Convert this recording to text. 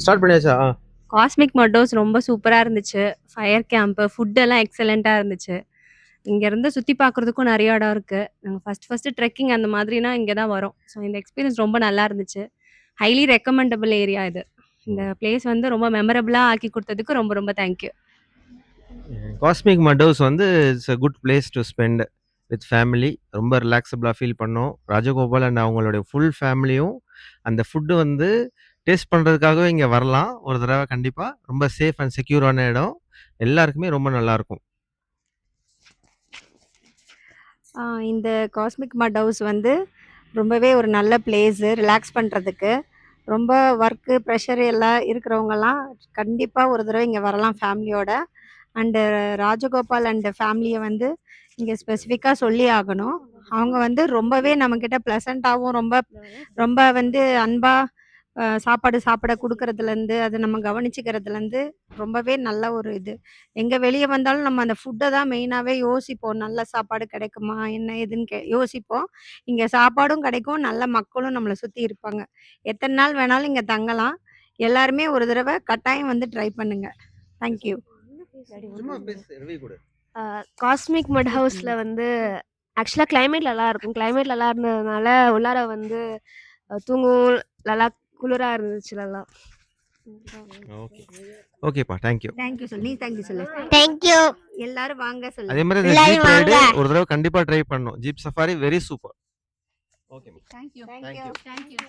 Start பண்ணியாச்சா? Cosmic Matos ரொம்ப சூப்பரா இருந்துச்சு. ஃபயர் கேம்ப், ஃபுட் எல்லாம் எக்ஸலென்ட்டா இருந்துச்சு. இங்க இருந்து சுத்தி பார்க்குறதுக்கும் நெறைய இடம் இருக்கு. நாங்க ஃபர்ஸ்ட் ட்ரெக்கிங் அந்த மாதிரினா இங்க தான் வரோம். ஸோ இந்த எக்ஸ்பீரியன்ஸ் ரொம்ப நல்லா இருந்துச்சு. ஹைலி ரெக்கமெண்டபிள் ஏரியா இது. இந்த பிளேஸ் வந்து ரொம்ப மெமரபிளா ஆக்கி குடுத்ததுக்கு ரொம்ப ரொம்ப தேங்க் யூ. காஸ்மிக் மடோஸ் வந்து it's a good place to spend with family. ரொம்ப ரிலாக்ஸபிளா ஃபீல் பண்ணோம். ராஜகோபால் அண்ட் அவங்களுடைய ஃபுல் ஃபேமிலியும் அந்த ஃபுட்டு வந்து டேஸ்ட் பண்றதுக்காகவே இங்க வரலாம். ஒரு தடவ கண்டிப்பா. ரொம்ப சேஃப் அண்ட் செக்யூரான இடம். எல்லாருக்குமே ரொம்ப நல்லாருக்கும். இந்த காஸ்மிக் மட் ஹவுஸ் வந்து ரொம்பவே ஒரு நல்ல பிளேஸு ரிலாக்ஸ் பண்ணுறதுக்கு. ரொம்ப ஒர்க்கு, ப்ரெஷர் எல்லாம் இருக்கிறவங்கலாம் கண்டிப்பா ஒரு தடவை இங்க வரலாம் ஃபேமிலியோட. அண்டு ராஜகோபால் அண்ட் ஃபேமிலிய வந்து இங்க ஸ்பெசிஃபிக்கா சொல்லி ஆகணும். அவங்க வந்து ரொம்பவே நம்மகிட்ட ப்ளசன்ட்டாவும், ரொம்ப ரொம்ப வந்து அன்பா சாப்பாடு சாப்பிட குடுக்கறதுலேருந்து, அத நம்ம கவனிச்சுக்கிறதுலேருந்து ரொம்பவே நல்ல ஒரு இது. எங்க வெளிய வந்தாலும் நம்ம அந்த ஃபுட்ட தான் மெயினாவே யோசிப்போம். நல்ல சாப்பாடு கிடைக்குமா? என்ன ஏதுன்னு யோசிப்போம். இங்க சாப்பாடும் கிடைக்கும், நல்ல மக்களும் நம்மள சுத்தி இருப்பாங்க. எத்தன நாள் வேணாலும் இங்க தங்கலாம். எல்லாருமே ஒரு தடவ கட்டாயம் வந்து ட்ரை பண்ணுங்க. Thank you. சும்மா பேசு ரிவ்யூ குடு. காஸ்மிக் மட் ஹவுஸ்ல வந்து ஆக்சுவலாக கிளைமேட் நல்லா இருக்கும். கிளைமேட் நல்லா இருந்ததுனால உள்ளார வந்து தூங்கவும் நல்லா குளிரா இருந்துச்சு நல்லா. ஓகே. ஓகேப்பா. Thank you. தேங்க் யூ சொல்லு. நீ தேங்க் யூ சொல்லு. தேங்க்யூ. எல்லாரும் வாங்க சொல்லு. அதே மாதிரி இந்த எல்லாரும் ஜீப் ரைடு வாங்க. ஒரு தடவ கண்டிப்பா ட்ரை பண்ணணும். Jeep safari very super. ஓகேமா. Thank you. Thank you. Thank you.